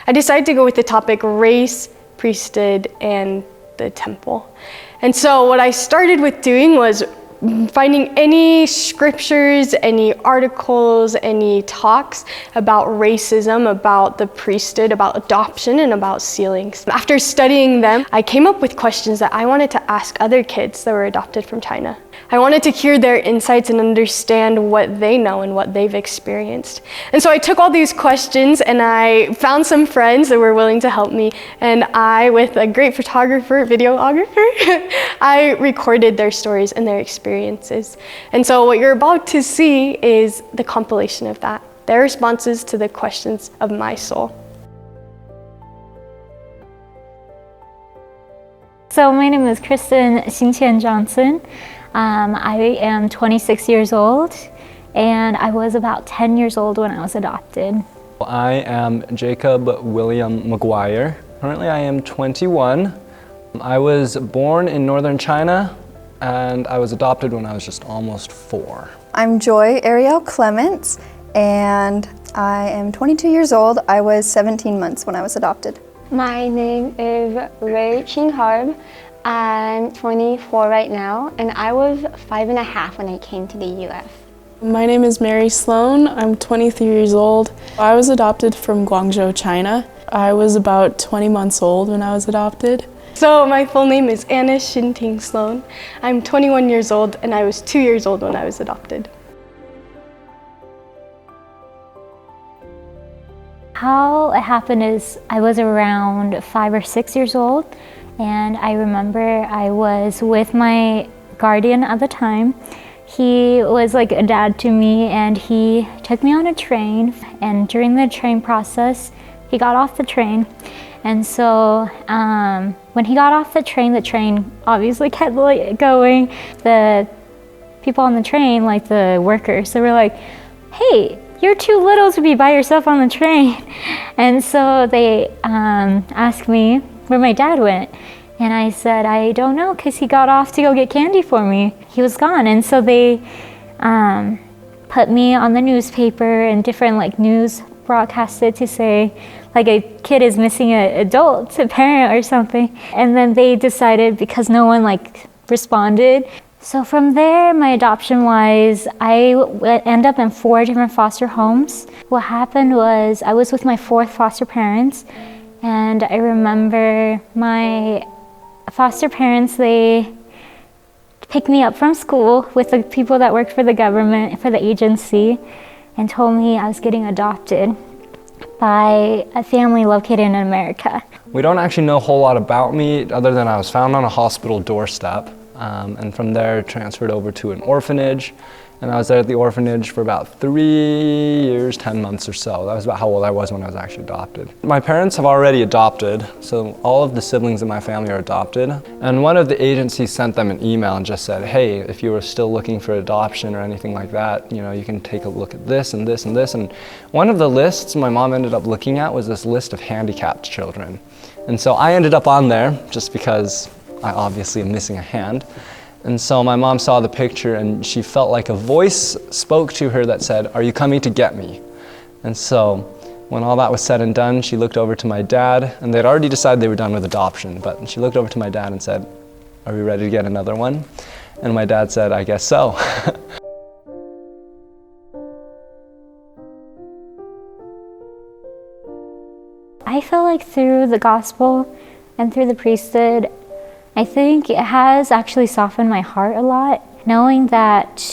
I decided to go with the topic race, priesthood, and the temple. And so what I started with doing was finding any scriptures, any articles, any talks about racism, about the priesthood, about adoption, and about sealings. After studying them, I came up with questions that I wanted to ask other kids that were adopted from China. I wanted to hear their insights and understand what they know and what they've experienced. And so I took all these questions and I found some friends that were willing to help me, and I, with a great photographer, videographer, I recorded their stories and their experiences. And so what you're about to see is the compilation of that, their responses to the questions of my soul. So my name is Kristen Xingqian Johnson. I am 26 years old, and I was about 10 years old when I was adopted. I am Jacob William McGuire. Currently I am 21. I was born in northern China, and I was adopted when I was just almost 4. I'm Joy Ariel Clements, and I am 22 years old. I was 17 months when I was adopted. My name is Ray Ching-Harb. I'm 24 right now, and I was 5.5 when I came to the U.S. My name is Mary Sloan. I'm 23 years old. I was adopted from Guangzhou, China. I was about 20 months old when I was adopted. So my full name is Anna Shinting Sloan. I'm 21 years old, and I was 2 years old when I was adopted. How it happened is I was around 5 or 6 years old, and I remember I was with my guardian at the time. He was like a dad to me, and he took me on a train, and during the train process, he got off the train. And so when he got off the train obviously kept going. The people on the train, like the workers, they were like, "Hey, you're too little to be by yourself on the train." And so they asked me where my dad went. And I said, "I don't know, because he got off to go get candy for me. He was gone." And so they put me on the newspaper, and different like news broadcasted to say like a kid is missing an adult, a parent or something. And then they decided, because no one like responded. So from there, my adoption wise, I ended up in 4 different foster homes. What happened was I was with my 4th foster parents, and I remember my foster parents, they picked me up from school with the people that worked for the government, for the agency, and told me I was getting adopted by a family located in America. We don't actually know a whole lot about me other than I was found on a hospital doorstep, and from there transferred over to an orphanage. And I was there at the orphanage for about 3 years, 10 months or so. That was about how old I was when I was actually adopted. My parents have already adopted, so all of the siblings in my family are adopted. And one of the agencies sent them an email and just said, "Hey, if you were still looking for adoption or anything like that, you know, you can take a look at this and this and this." And one of the lists my mom ended up looking at was this list of handicapped children. And so I ended up on there just because I obviously am missing a hand. And so my mom saw the picture, and she felt like a voice spoke to her that said, "Are you coming to get me?" And so when all that was said and done, she looked over to my dad, and they'd already decided they were done with adoption, but she looked over to my dad and said, "Are we ready to get another one?" And my dad said, "I guess so." I feel like through the gospel and through the priesthood, I think it has actually softened my heart a lot, knowing that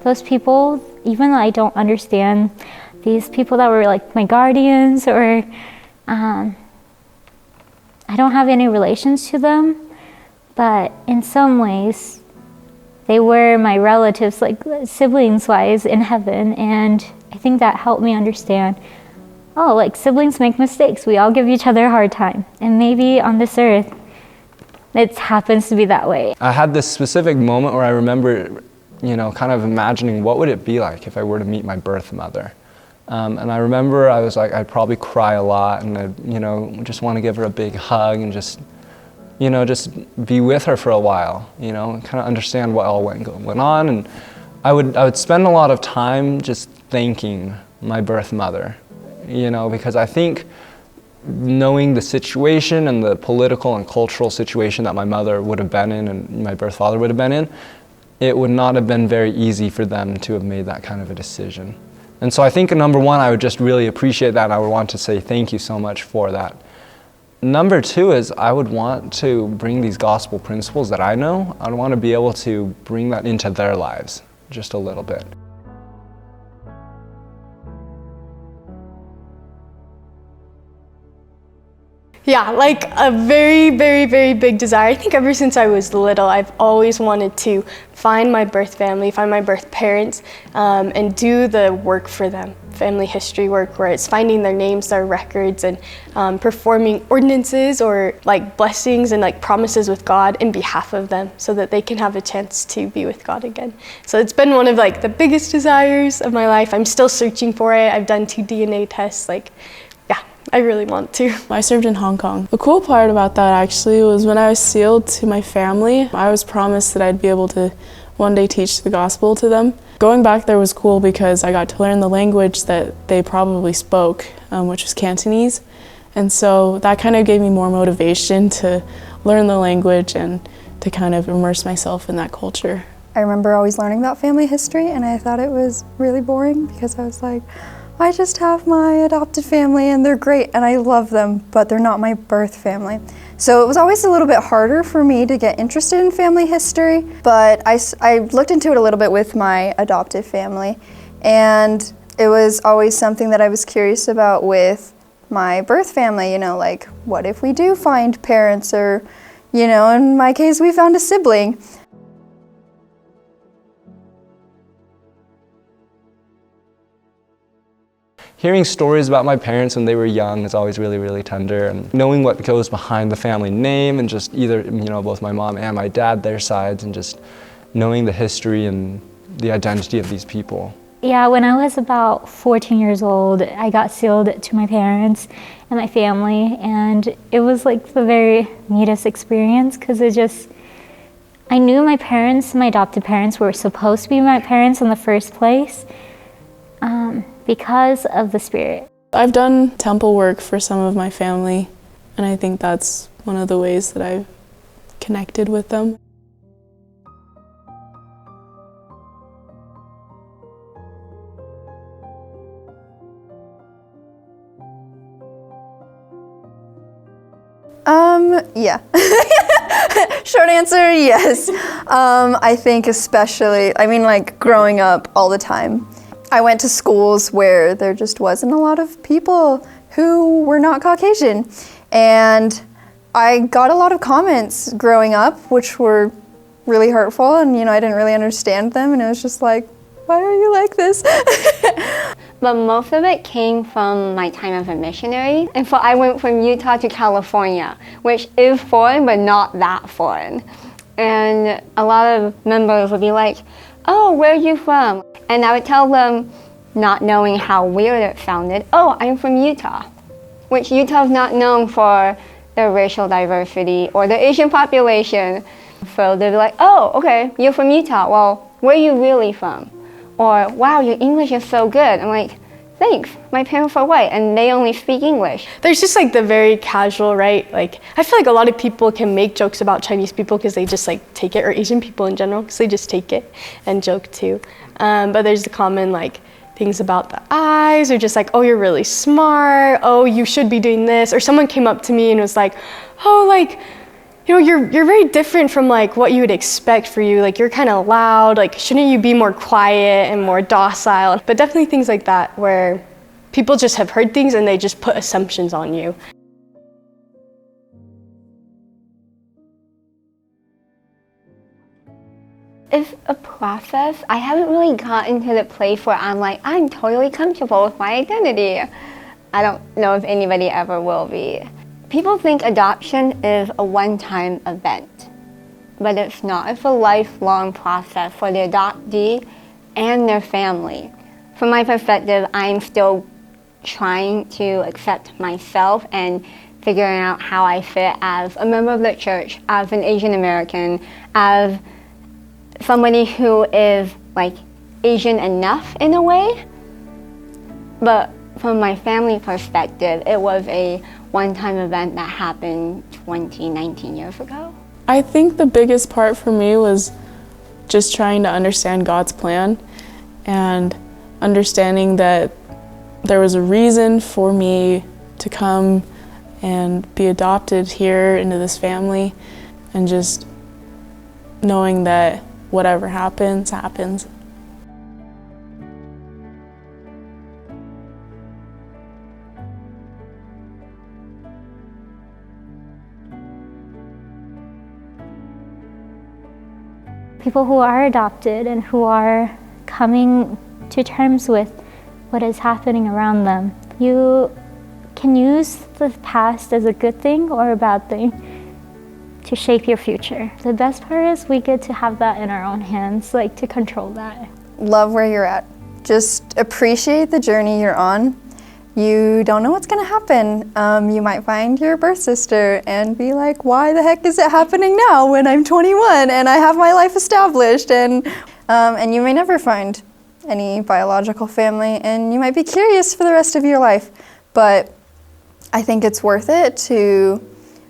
those people, even though I don't understand these people that were like my guardians, or I don't have any relations to them, but in some ways they were my relatives, like siblings-wise in heaven. And I think that helped me understand, oh, like siblings make mistakes. We all give each other a hard time. And maybe on this earth, it happens to be that way. I had this specific moment where I remember, you know, kind of imagining what would it be like if I were to meet my birth mother. And I remember I was like, I'd probably cry a lot, and I'd, you know, just want to give her a big hug and just, you know, just be with her for a while, you know, and kind of understand what all went on. And I would spend a lot of time just thanking my birth mother, you know, because I think knowing the situation and the political and cultural situation that my mother would have been in and my birth father would have been in, it would not have been very easy for them to have made that kind of a decision. And so I think number one, I would just really appreciate that, and I would want to say thank you so much for that. Number two is I would want to bring these gospel principles that I know, I would want to be able to bring that into their lives just a little bit. Yeah, like a very, very, very big desire. I think ever since I was little, I've always wanted to find my birth family, find my birth parents, and do the work for them, family history work, where it's finding their names, their records, and performing ordinances or like blessings and like promises with God in behalf of them so that they can have a chance to be with God again. So it's been one of like the biggest desires of my life. I'm still searching for it. I've done 2 DNA tests, like, yeah, I really want to. I served in Hong Kong. The cool part about that actually was when I was sealed to my family, I was promised that I'd be able to one day teach the gospel to them. Going back there was cool because I got to learn the language that they probably spoke, which was Cantonese. And so that kind of gave me more motivation to learn the language and to kind of immerse myself in that culture. I remember always learning about family history, and I thought it was really boring because I was like, I just have my adopted family and they're great and I love them, but they're not my birth family. So it was always a little bit harder for me to get interested in family history, but I looked into it a little bit with my adoptive family, and it was always something that I was curious about with my birth family, you know, like what if we do find parents, or, you know, in my case we found a sibling. Hearing stories about my parents when they were young is always really, really tender, and knowing what goes behind the family name and just either, you know, both my mom and my dad, their sides, and just knowing the history and the identity of these people. Yeah, when I was about 14 years old, I got sealed to my parents and my family, and it was like the very neatest experience because I knew my parents, my adopted parents, were supposed to be my parents in the first place. Because of the Spirit. I've done temple work for some of my family, and I think that's one of the ways that I've connected with them. Yeah. Short answer, yes. I think especially, like growing up all the time, I went to schools where there just wasn't a lot of people who were not Caucasian. And I got a lot of comments growing up, which were really hurtful, and I didn't really understand them, and it was just like, why are you like this? But most of it came from my time as a missionary. And so I went from Utah to California, which is foreign, but not that foreign. And a lot of members would be like, oh, where are you from? And I would tell them, not knowing how weird it sounded, oh, I'm from Utah, which Utah is not known for their racial diversity or the Asian population. So they'd be like, oh, okay, you're from Utah. Well, where are you really from? Or, wow, your English is so good. I'm like, thanks, my parents are white and they only speak English. There's just like the very casual, right? Like, I feel like a lot of people can make jokes about Chinese people because they just like take it, or Asian people in general, because they just take it and joke too. But there's the common like things about the eyes, or just like, oh, you're really smart, oh, you should be doing this. Or someone came up to me and was like, oh, like, you're very different from like what you would expect for you. Like, you're kind of loud, like, shouldn't you be more quiet and more docile? But definitely things like that where people just have heard things and they just put assumptions on you. It's a process. I haven't really gotten to the place where I'm like, I'm totally comfortable with my identity. I don't know if anybody ever will be. People think adoption is a one-time event, but it's not. It's a lifelong process for the adoptee and their family. From my perspective, I'm still trying to accept myself and figuring out how I fit as a member of the church, as an Asian American, as somebody who is like Asian enough in a way. But from my family perspective, it was a one-time event that happened 19 years ago? I think the biggest part for me was just trying to understand God's plan and understanding that there was a reason for me to come and be adopted here into this family, and just knowing that whatever happens, happens. People who are adopted and who are coming to terms with what is happening around them, you can use the past as a good thing or a bad thing to shape your future. The best part is we get to have that in our own hands, like to control that. Love where you're at. Just appreciate the journey you're on. You don't know what's gonna happen. You might find your birth sister and be like, why the heck is it happening now when I'm 21 and I have my life established? And you may never find any biological family, and you might be curious for the rest of your life. But I think it's worth it to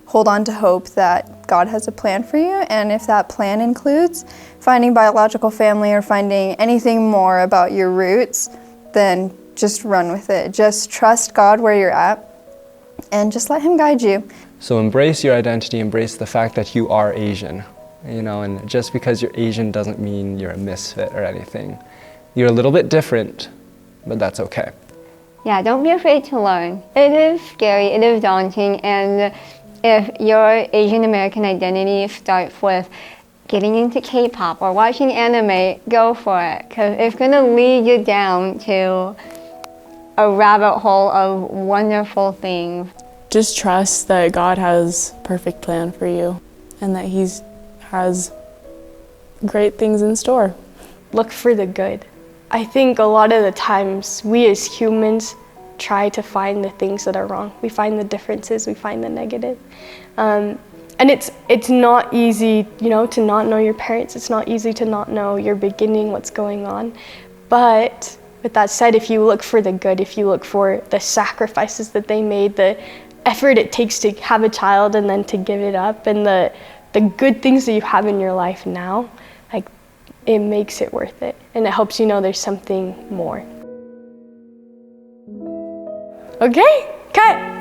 hold on to hope that God has a plan for you, and if that plan includes finding biological family or finding anything more about your roots, then just run with it. Just trust God where you're at and just let Him guide you. So embrace your identity, embrace the fact that you are Asian, and just because you're Asian doesn't mean you're a misfit or anything. You're a little bit different, but that's okay. Yeah, don't be afraid to learn. It is scary, it is daunting, and if your Asian American identity starts with getting into K-pop or watching anime, go for it, because it's going to lead you down to a rabbit hole of wonderful things. Just trust that God has a perfect plan for you and that He has great things in store. Look for the good. I think a lot of the times we as humans try to find the things that are wrong. We find the differences, we find the negative. And it's not easy, to not know your parents. It's not easy to not know your beginning, what's going on. But with that said, if you look for the good, if you look for the sacrifices that they made, the effort it takes to have a child and then to give it up, and the good things that you have in your life now, it makes it worth it, and it helps you know there's something more. Okay, cut.